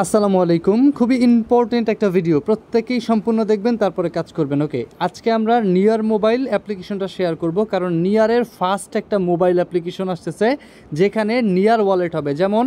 আসসালামু আলাইকুম। খুবই ইম্পর্টেন্ট একটা ভিডিও, প্রত্যেকেই সম্পূর্ণ দেখবেন, তারপরে কাজ করবেন। ওকে, আজকে আমরা নিয়ার মোবাইল অ্যাপ্লিকেশনটা শেয়ার করব, কারণ নিয়ারের ফার্স্ট একটা মোবাইল অ্যাপ্লিকেশন আসতেছে যেখানে নিয়ার ওয়ালেট হবে। যেমন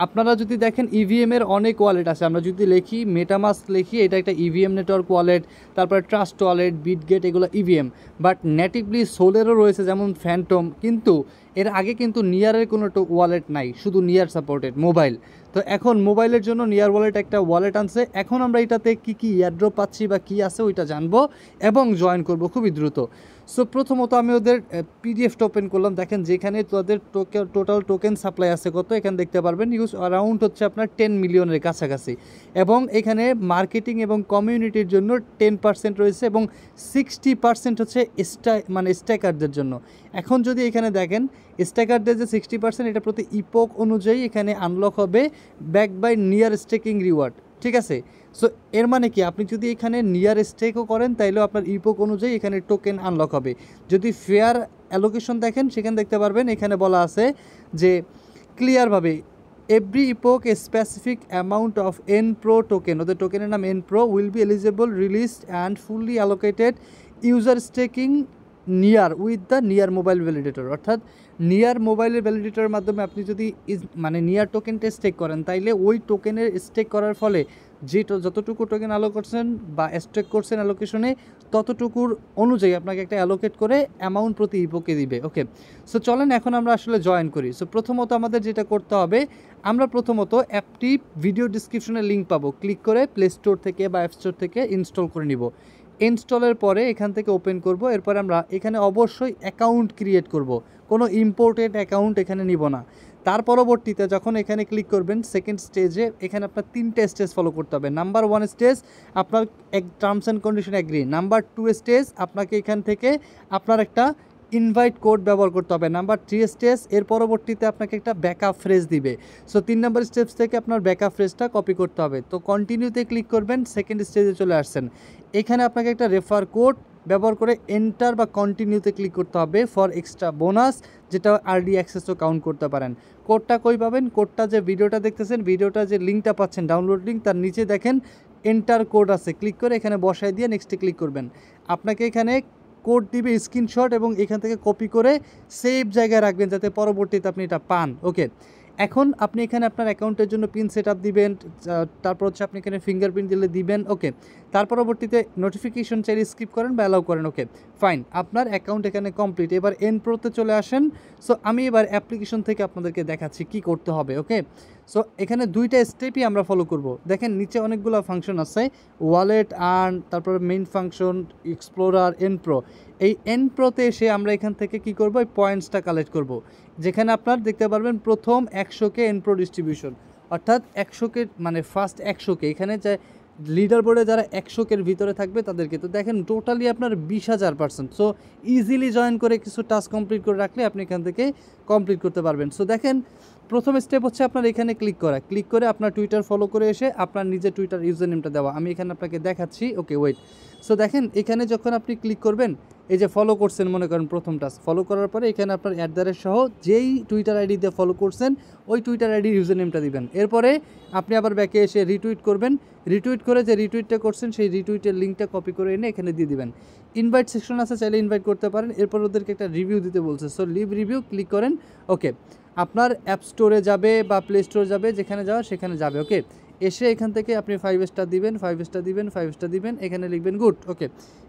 আপনারা যদি দেখেন ইভিএম এর অনেক ওয়ালেট আছে, আমরা যদি লিখি মেটামাস্ক লিখি, এটা একটা ইভিএম নেটওয়ার্ক ওয়ালেট, তারপরে ট্রাস্ট ওয়ালেট, বিটগেট, এগুলো ইভিএম। বাট নেটিভলি সোলেরও রয়েছে যেমন ফ্যান্টম, কিন্তু এর আগে কিন্তু নিয়ারের কোনো ওয়ালেট নাই, শুধু নিয়ার সাপোর্টেড মোবাইল। তো এখন মোবাইলের জন্য নিয়ার ওয়ালেট একটা ওয়ালেট আনছে। এখন আমরা এটাতে কি কি এয়ারড্রপ পাচ্ছি বা কি আছে ওইটা জানবো এবং জয়েন করব খুবই দ্রুত। সো প্রথমত আমি ওদের পিডিএফটা ওপেন করলাম। দেখেন যেখানে তাদের টোটাল টোকেন সাপ্লাই আছে কত, এখানে দেখতে পারবেন ইউজ অ্যারাউন্ড হচ্ছে আপনার 10 মিলিয়নের কাছাকাছি, এবং এখানে মার্কেটিং এবং কমিউনিটির জন্য 10% রয়েছে এবং 60% হচ্ছে স্ট্যাকারদের জন্য। এখন যদি এখানে দেখেন স্ট্যাকারদের যে 60%, এটা প্রতি ইপোক অনুযায়ী এখানে আনলক হবে back by near staking reward. ঠিক আছে, সো এর মানে কি, আপনি যদি এখানে নিয়ার স্টেকও করেন তাইলেও আপনার ইপোক অনুযায়ী এখানে টোকেন আনলক হবে। যদি ফেয়ার অ্যালোকেশন দেখেন সেখানে দেখতে পারবেন এখানে বলা আছে যে ক্লিয়ারভাবে every epoch a specific amount of NPRO token, ওদের টোকেনের নাম NPRO, will be eligible released and fully allocated user staking Near with the Near mobile validator. অর্থাৎ নিয়ার মোবাইলের ভ্যালিডেটরের মাধ্যমে আপনি যদি নিয়ার টোকেনটা স্টেক করেন, তাইলে ওই টোকেনের স্টেক করার ফলে যতটুকু টোকেন অ্যালো করছেন বা স্টেক করছেন অ্যালোকেশনে, ততটুকুর অনুযায়ী আপনাকে একটা অ্যালোকেট করে অ্যামাউন্ট প্রতি ইপোকে দিবে। ওকে, সো চলেন এখন আমরা আসলে জয়েন করি। সো প্রথমত আমাদের যেটা করতে হবে, আমরা প্রথমত অ্যাপটি ভিডিও ডিসক্রিপশনে লিঙ্ক পাবো, ক্লিক করে প্লে স্টোর থেকে বা অ্যাপ স্টোর থেকে ইনস্টল করে নিব। ইনস্টলের পরে এখান থেকে ওপেন করব, এরপরে আমরা এখানে অবশ্যই অ্যাকাউন্ট ক্রিয়েট করব, কোনো ইম্পোর্টেড অ্যাকাউন্ট এখানে নিব না। তার পরবর্তীতে যখন এখানে ক্লিক করবেন সেকেন্ড স্টেজে, এখানে আপনার 3টে স্টেজ ফলো করতে হবে। নাম্বার 1 স্টেজ আপনার terms and condition agree. Number 2 stage আপনাকে এখান থেকে আপনার একটা ইনভাইট কোড ব্যবহার করতে হবে। নাম্বার 3 স্টেজ এর পরবর্তীতে আপনাকে একটা ব্যাকআপ ফ্রেজ দিবে। সো 3 নম্বর স্টেপস থেকে আপনার ব্যাকআপ ফ্রেজটা কপি করতে হবে। তো কন্টিনিউতে ক্লিক করবেন, সেকেন্ড স্টেজে চলে আসছেন। এখানে আপনাকে একটা রেফার কোড ব্যবহার করে এন্টার বা কন্টিনিউতে ক্লিক করতে হবে ফর এক্সট্রা বোনাস, যেটা আরডি অ্যাক্সেসও কাউন্ট করতে পারেন। কোডটা কই পাবেন? কোডটা যে ভিডিওটা দেখতেছেন, ভিডিওটা যে লিঙ্কটা পাচ্ছেন ডাউনলোড লিঙ্ক, তার নিচে দেখেন এন্টার কোড আছে, ক্লিক করে এখানে বসায় দিয়ে নেক্সটে ক্লিক করবেন। আপনাকে এখানে কোড দিবে স্ক্রিনশট, এবং এখান থেকে কপি করে সেভ জায়গায় রাখবেন যাতে পরবর্তীতে আপনি এটা পান। ওকে, এখন আপনি এখানে আপনার অ্যাকাউন্টের জন্য পিন সেট আপ দিবেন, তারপর হচ্ছে আপনি এখানে ফিঙ্গারপ্রিন্ট দিলে দিবেন। ওকে, তার পরবর্তীতে নোটিফিকেশন চাইলে স্কিপ করেন বা অ্যালাউ করেন। ওকে ফাইন, আপনার অ্যাকাউন্ট এখানে কমপ্লিট। এবার এন প্রোতে চলে আসেন। সো আমি এবার অ্যাপ্লিকেশন থেকে আপনাদেরকে দেখাচ্ছি কি করতে হবে। ওকে, সো এখানে 2টা স্টেপই আমরা ফলো করব। দেখেন নিচে অনেকগুলো ফাংশন আছে, ওয়ালেট, আর্ন, তারপর main function, explorer, N pro. এই এন প্রোতে এসে আমরা এখান থেকে কি করব, এই পয়েন্টসটা কালেক্ট করব, যেখানে আপনার দেখতে পারবেন প্রথম 100K এন প্রো ডিস্ট্রিবিউশন, অর্থাৎ 100K ফার্স্ট 100K, এখানে যে লিডার বোর্ডে যারা 100K ভিতরে থাকবে তাদেরকে। তো দেখেন টোটালি আপনার 20,000%। সো ইজিলি জয়েন করে কিছু টাস্ক কমপ্লিট করে রাখলে আপনি এখান থেকে কমপ্লিট করতে পারবেন। সো দেখেন প্রথম স্টেপ হচ্ছে আপনার এখানে ক্লিক করা, ক্লিক করে আপনার টুইটার ফলো করে এসে আপনার নিজের টুইটার ইউজার নেমটা দেওয়া। আমি এখানে আপনাকে দেখাচ্ছি। ওকে ওয়েট, সো দেখেন এখানে যখন আপনি ক্লিক করবেন, এই যে ফলো করছেন, মনে করেন প্রথম টাস্ক ফলো করার পরে এখানে আপনার অ্যাড্রেস সহ যেই টুইটার আইডি দিয়ে ফলো করছেন ওই টুইটার আইডির ইউজার নেমটা দিবেন। এরপরে আপনি আবার ব্যাকে এসে রিটুইট করবেন, রিটুইট করে যে রিটুইটটা করছেন সেই রিটুইটের লিঙ্কটা কপি করে এনে এখানে দিয়ে দিবেন। ইনভাইট সেকশন আছে, চাইলে ইনভাইট করতে পারেন। এরপর ওদেরকে একটা রিভিউ দিতে বলছে, সো লিভ রিভিউ ক্লিক করেন। ওকে, আপনার অ্যাপ স্টোরে যাবে বা প্লে স্টোরে যাবে, যেখানে যাওয়া সেখানে যাবে। ওকে, এসে এখান থেকে আপনি 5 স্টার দিবেন, 5 স্টার দিবেন, 5 স্টার দিবেন, এখানে লিখবেন গুড। ওকে,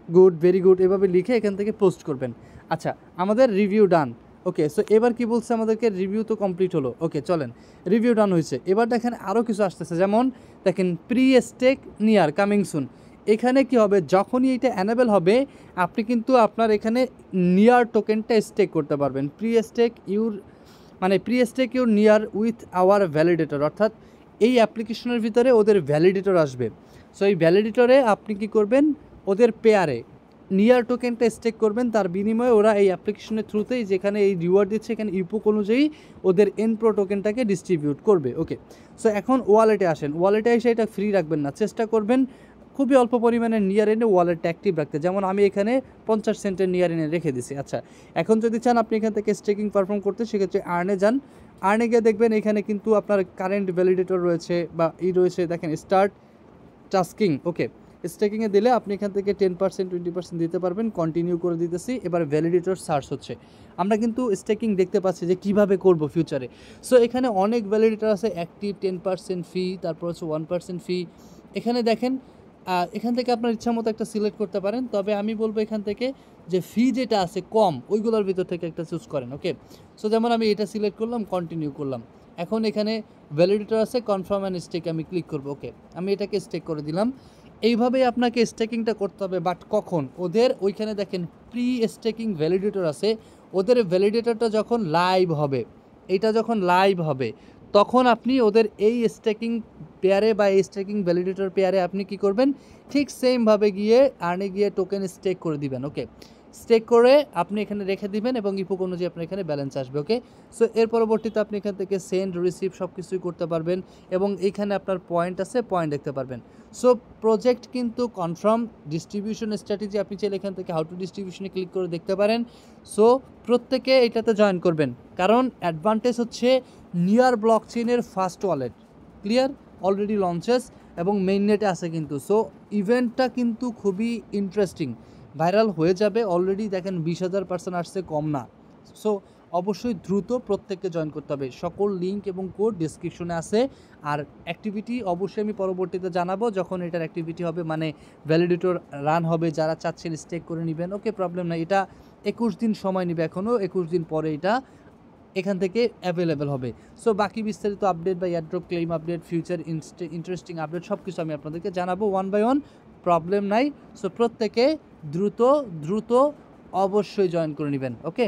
গুড, ভেরি গুড, এভাবে লিখে এখান থেকে পোস্ট করবেন। আচ্ছা, আমাদের রিভিউ ডান। ওকে, সো এবার কি বলছে আমাদেরকে, রিভিউ তো কমপ্লিট হলো। ওকে চলেন, রিভিউ ডান হয়েছে। এবার দেখেন আরও কিছু আসতেছে, যেমন দেখেন pre stake NEAR coming soon. এখানে কি হবে, যখনই এটা অ্যানেবল হবে আপনি কিন্তু আপনার এখানে নিয়ার টোকেনটা স্টেক করতে পারবেন। Pre stake your NEAR with our validator, অর্থাৎ এই অ্যাপ্লিকেশনের ভিতরে ওদের ভ্যালিডেটর আসবে। সো এই ভ্যালিডেটরে আপনি কি করবেন, ওদের পেয়ারে নিয়ার টোকেনটা স্টেক করবেন, তার বিনিময়ে ওরা এই অ্যাপ্লিকেশনের থ্রুতেই যেখানে এই রিওয়ার্ড দিচ্ছে এখানে ইপোক অনুযায়ী ওদের এন প্রো টোকেনটাকে ডিস্ট্রিবিউট করবে। ওকে, সো এখন ওয়ালেটে আসেন। ওয়ালেটে এসে এটা ফ্রি রাখবেন না, চেষ্টা করবেন খুবই অল্প পরিমাণে নিয়ার এনে ওয়ালেটটা অ্যাক্টিভ রাখতে। যেমন আমি এখানে 50 সেন্টের নিয়ার এনে রেখে দিছি। আচ্ছা, এখন যদি চান আপনি এখান থেকে স্টেকিং পারফর্ম করতে, সেক্ষেত্রে আর্নে যান, আর্নিংয়ে দেখবেন এখানে কিন্তু আপনার কারেন্ট ভ্যালিডেটর রয়েছে বা রয়েছে, দেখেন স্টার্ট টাস্কিং। ওকে, স্টেকিংয়ে দিলে আপনি এখান থেকে 10% 20% দিতে পারবেন। কন্টিনিউ করে দিতেছি। এবার ভ্যালিডেটর সার্চ হচ্ছে। আমরা কিন্তু স্টেকিং দেখতে পাচ্ছি যে কিভাবে করব ফিউচারে। সো এখানে অনেক ভ্যালিডেটর আছে, অ্যাক্টিভ 10% ফি, তারপর হচ্ছে 1% ফি। এখানে দেখেন এখান থেকে আপনার ইচ্ছা মতো একটা সিলেক্ট করতে পারেন, তবে আমি বলবো এখান থেকে যে ফি যেটা আছে কম ওইগুলোর ভিতর থেকে একটা চুজ করেন। ওকে, সো যেমন আমি এটা সিলেক্ট করলাম, কন্টিনিউ করলাম। এখন এখানে ভ্যালিডেটর আছে, কনফার্ম অ্যান্ড স্টেক আমি ক্লিক করব। ওকে, আমি এটাকে স্টেক করে দিলাম। এইভাবেই আপনাকে স্টেকিংটা করতে হবে, বাট কখন? ওদের ওইখানে দেখেন প্রি স্টেকিং ভ্যালিডেটর আছে, ওদের ভ্যালিডেটরটা যখন লাইভ হবে, এইটা যখন লাইভ হবে তখন আপনি ওদের এই স্টেকিং পেয়ারে বা এই স্টেকিং ভ্যালিডেটর পেয়ারে আপনি কি করবেন, ঠিক সেমভাবে গিয়ে আর্নে গিয়ে টোকেন স্টেক করে দিবেন। ওকে, স্টেক করে আপনি এখানে রেখে দিবেন এবং ইপোক অনুযায়ী আপনার এখানে ব্যালেন্স আসবে। ওকে, সো এর পরবর্তীতে আপনি এখান থেকে সেন্ড রিসিভ সব কিছুই করতে পারবেন এবং এইখানে আপনার পয়েন্ট আছে, পয়েন্ট দেখতে পারবেন। সো প্রজেক্ট কিন্তু কনফার্ম। ডিস্ট্রিবিউশন স্ট্র্যাটেজি আপনি চাইলে এখান থেকে হাউ টু ডিস্ট্রিবিউশনে ক্লিক করে দেখতে পারেন। সো প্রত্যেকে এটাতে জয়েন করবেন, কারণ অ্যাডভান্টেজ হচ্ছে নিয়ার ব্লকচেইনের first wallet clear already launches এবং মেইননেটে আছে কিন্তু। সো ইভেন্টটা কিন্তু খুবই ইন্টারেস্টিং, ভাইরাল হয়ে যাবে। অলরেডি দেখেন 20,000 পার্সন আসছে, কম না। সো অবশ্যই দ্রুত প্রত্যেককে জয়েন করতে হবে। সকল লিঙ্ক এবং কোড ডিসক্রিপশনে আছে। আর অ্যাক্টিভিটি অবশ্যই আমি পরবর্তীতে জানাবো যখন এটার অ্যাক্টিভিটি হবে, মানে ভ্যালিডেটর রান হবে। যারা চাচ্ছেন স্টেক করে নেবেন, ওকে, প্রবলেম নাই। এটা 21 দিন সময় নেবে, এখনও 21 দিন পরে এটা এখান থেকে অ্যাভেলেবেল হবে। সো বাকি বিস্তারিত আপডেট বা airdrop claim update, future interesting update সব কিছু আমি আপনাদেরকে জানাবো ওয়ান বাই ওয়ান, প্রবলেম নাই। সো প্রত্যেকে দ্রুত দ্রুত অবশ্যই জয়েন করে নেবেন। ওকে।